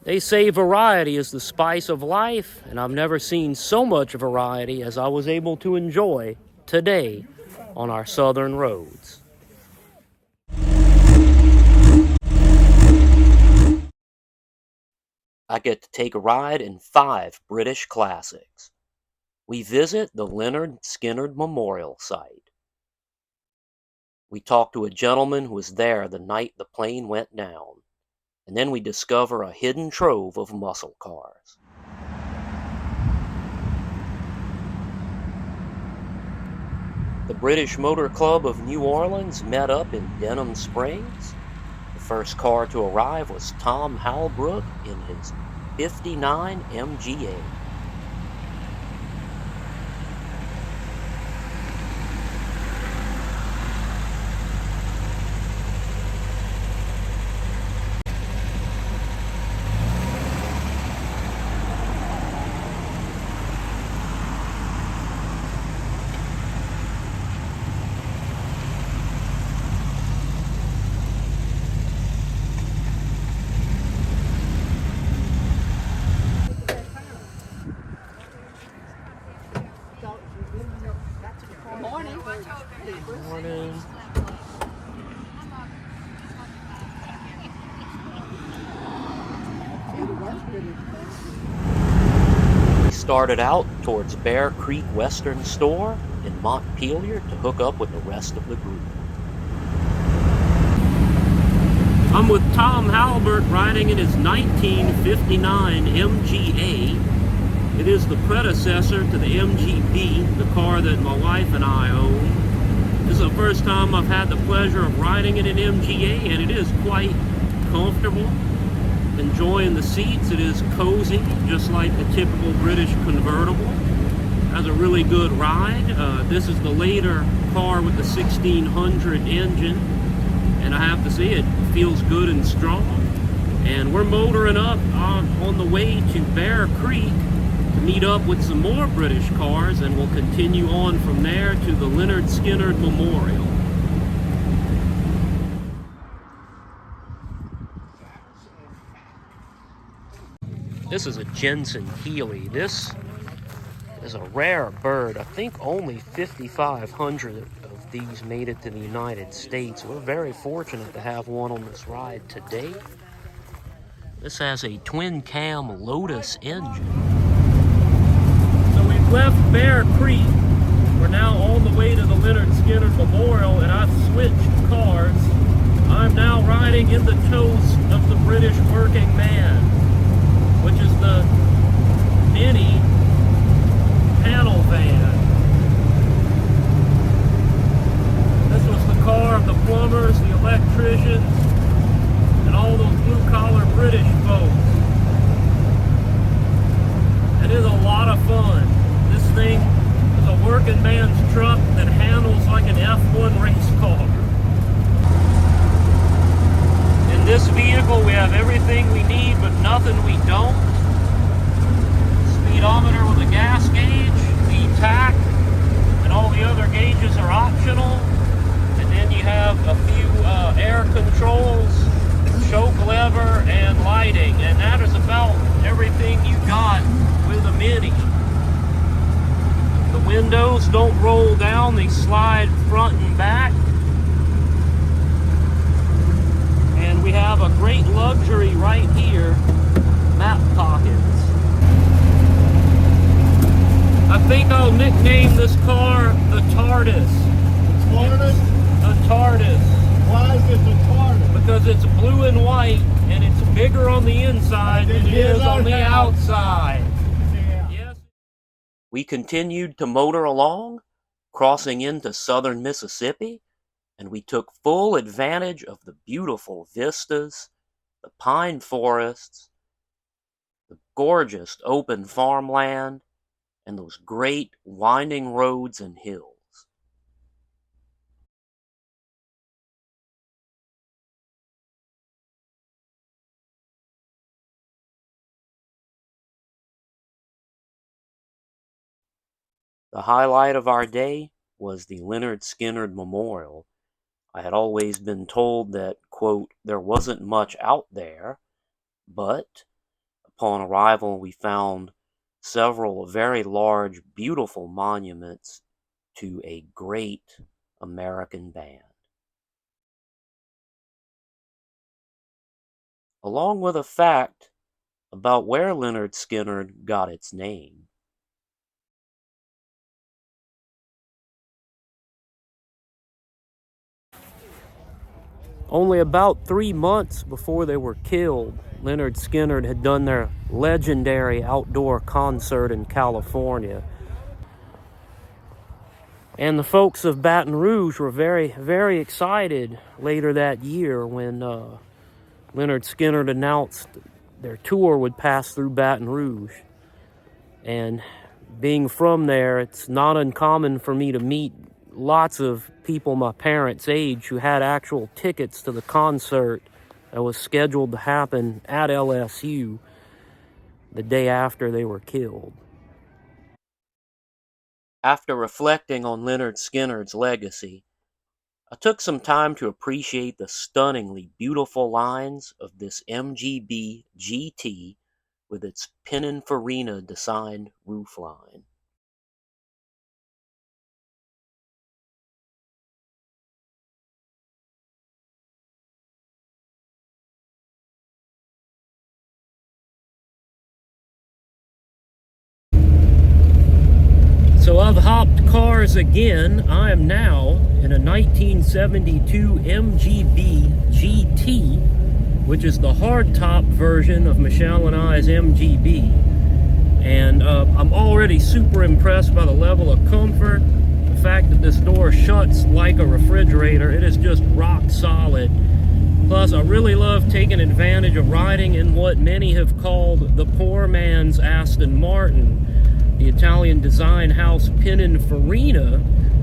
They say variety is the spice of life, and I've never seen so much variety as I was able to enjoy today on our southern roads. I get to take a ride in 5 British classics. We visit the Lynyrd Skynyrd Memorial Site. We talk to a gentleman who was there the night the plane went down. And then we discover a hidden trove of muscle cars. The British Motor Club of New Orleans met up in Denham Springs. The first car to arrive was Tom Halbrook in his '59 MGA. Morning. We started out towards Bear Creek Western Store in Montpelier to hook up with the rest of the group. I'm with Tom Halbert riding in his 1959 MGA. It is the predecessor to the MGB, the car that my wife and I own. This is the first time I've had the pleasure of riding in an MGA, and it is quite comfortable. Enjoying the seats. It is cozy, just like the typical British convertible. Has a really good ride. This is the later car with the 1600 engine, and I have to say it feels good and strong. And we're motoring up on the way to Bear Creek to meet up with some more British cars, and we'll continue on from there to the Lynyrd Skynyrd Memorial. This is a Jensen Healy. This is a rare bird. I think only 5,500 of these made it to the United States. We're very fortunate to have one on this ride today. This has a twin-cam Lotus engine. So we've left Bear Creek. We're now on the way to the Lynyrd Skynyrd Memorial, and I've switched cars. I'm now riding in the toast of the British working man, which is the mini panel van. This was the car of the plumbers, the electricians, and all those blue-collar British folks. It is a lot of fun. This thing is a working man's truck that handles like an F1 race car. In this vehicle, we have everything we need, but nothing we don't. Speedometer with a gas gauge, the tack, and all the other gauges are optional. And then you have a few air controls, choke lever, and lighting, and that is about everything you got with a Mini. The windows don't roll down, they slide front and back. And we have a great luxury right here, map pockets. I think I'll nickname this car the TARDIS. TARDIS? The TARDIS. Why is it the TARDIS? Because it's blue and white, and it's bigger on the inside than it is on the outside. Yeah. Yes. We continued to motor along, crossing into southern Mississippi, and we took full advantage of the beautiful vistas, the pine forests, the gorgeous open farmland, and those great winding roads and hills. The highlight of our day was the Lynyrd Skynyrd Memorial. I had always been told that, quote, there wasn't much out there, but Upon arrival, we found several very large, beautiful monuments to a great American band, along with a fact about where Lynyrd Skynyrd got its name. Only about 3 months before they were killed, Lynyrd Skynyrd had done their legendary outdoor concert in California. And the folks of Baton Rouge were very, very excited later that year when Lynyrd Skynyrd announced their tour would pass through Baton Rouge. And being from there, it's not uncommon for me to meet lots of people my parents' age who had actual tickets to the concert that was scheduled to happen at LSU the day after they were killed. After reflecting on Lynyrd Skynyrd's legacy, I took some time to appreciate the stunningly beautiful lines of this MGB GT with its Pininfarina designed roofline. So I've hopped cars again. I am now in a 1972 MGB GT, which is the hardtop version of Michelle and I's MGB. And I'm already super impressed by the level of comfort. The fact that this door shuts like a refrigerator. It is just rock solid. Plus, I really love taking advantage of riding in what many have called the poor man's Aston Martin. The Italian design house Pininfarina,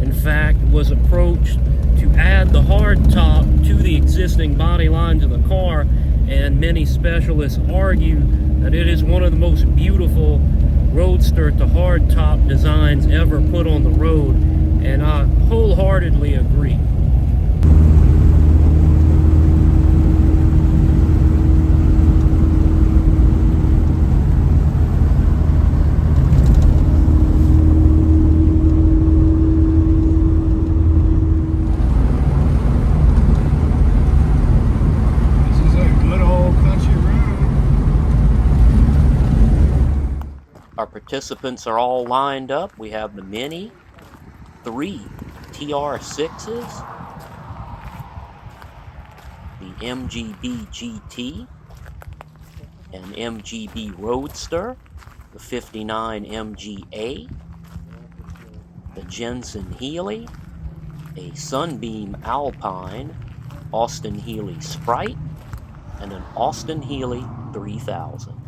in fact, was approached to add the hardtop to the existing body lines of the car, and many specialists argue that it is one of the most beautiful roadster to hardtop designs ever put on the road, and I wholeheartedly agree. Our participants are all lined up. We have the Mini, 3 TR6s, the MGB GT, an MGB Roadster, the 59 MGA, the Jensen Healey, a Sunbeam Alpine, Austin Healey Sprite, and an Austin Healey 3000.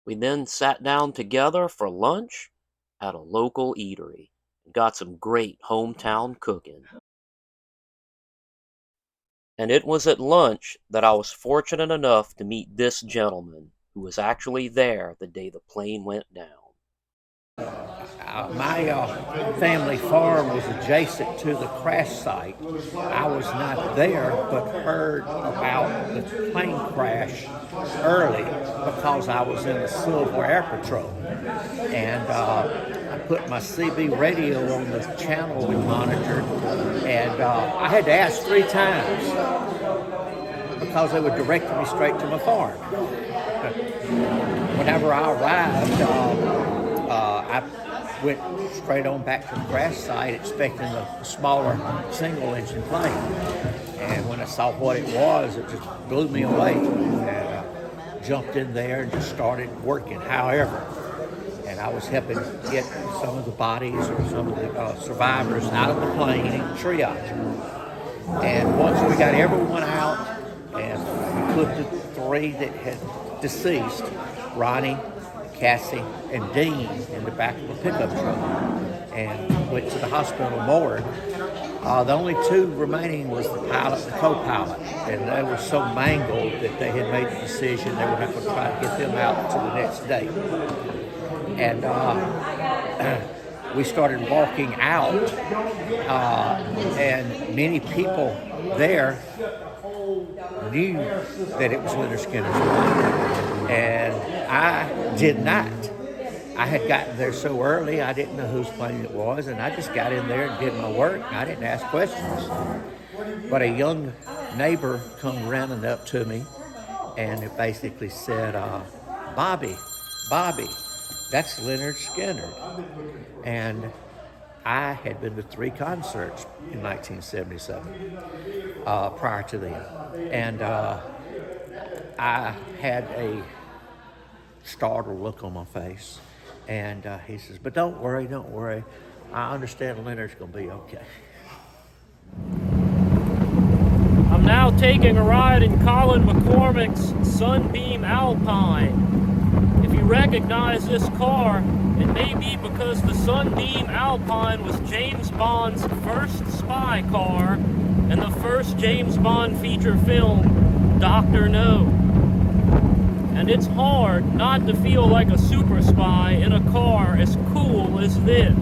We then sat down together for lunch at a local eatery and got some great hometown cooking. And it was at lunch that I was fortunate enough to meet this gentleman who was actually there the day the plane went down. My family farm was adjacent to the crash site. I was not there, but heard about the plane crash early because I was in the Civil Air Patrol. And I put my CB radio on the channel we monitored, and I had to ask 3 times because they were directing me straight to my farm. Whenever I arrived, I went straight on back to the crash site expecting a smaller single-engine plane. And when I saw what it was, it just blew me away. And I jumped in there and just started working. However, and I was helping get some of the bodies or some of the survivors out of the plane and triage. And once we got everyone out and we put the 3 that had deceased, Ronnie, Cassie, and Dean, in the back of a pickup truck, and went to the hospital morgue. The only 2 remaining was the pilot and the co-pilot, and they were so mangled that they had made the decision they were not going to try to get them out until the next day. And we started walking out, and many people there knew that it was Lynyrd Skynyrd. And I did not. I had gotten there so early, I didn't know whose plane it was, and I just got in there and did my work. I didn't ask questions. But a young neighbor come running up to me, and it basically said, Bobby, that's Lynyrd Skynyrd. And I had been to 3 concerts in 1977 prior to then. And I had a startled look on my face. And he says, but don't worry. I understand Lynyrd going to be okay. I'm now taking a ride in Colin McCormick's Sunbeam Alpine. If you recognize this car, it may be because the Sunbeam Alpine was James Bond's first spy car and the first James Bond feature film, Dr. No. And it's hard not to feel like a super spy in a car as cool as this.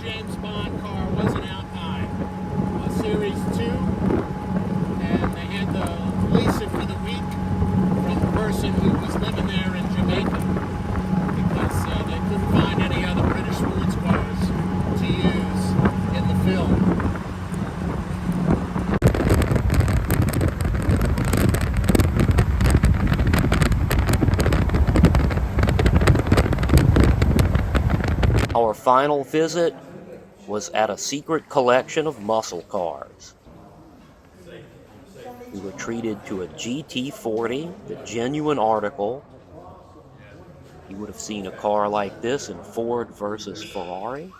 James Bond car was an Alpine, a Series 2, and they had to lease it for the week from the person who was living there in Jamaica because they couldn't find any other British sports cars to use in the film. Our final visit was at a secret collection of muscle cars. We were treated to a GT40, the genuine article. You would have seen a car like this in Ford versus Ferrari.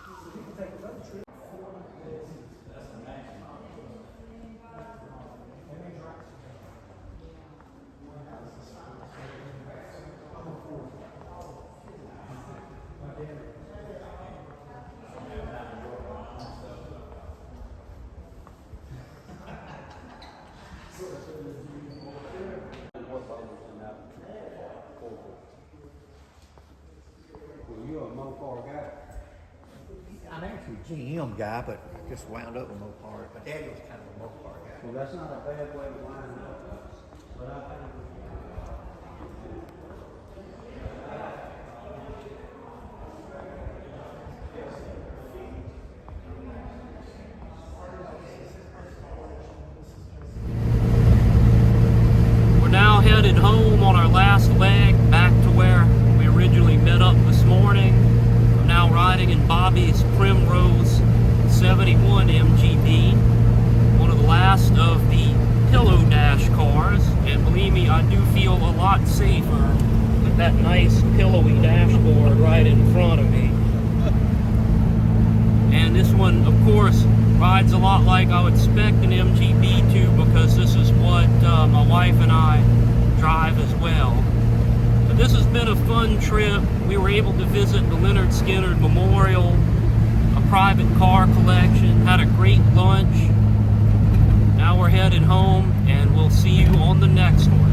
You're a Mopar guy. I'm actually a GM guy, but I just wound up with Mopar. My daddy was kind of a Mopar guy. Well, that's not a bad way to wind up. But I think We're now headed home on our last leg back to where we originally met up this morning. I'm now riding in Bobby's Primrose 71 MGB, one of the last of the Pillow Dash cars, and believe me, I do feel a lot safer with that nice pillowy dashboard right in front of me. And this one, of course, rides a lot like I would expect an MGB to, because this is what my wife and I drive as well. But this has been a fun trip. We were able to visit the Lynyrd Skynyrd Memorial, a private car collection, had a great lunch. Now we're headed home, and we'll see you on the next one.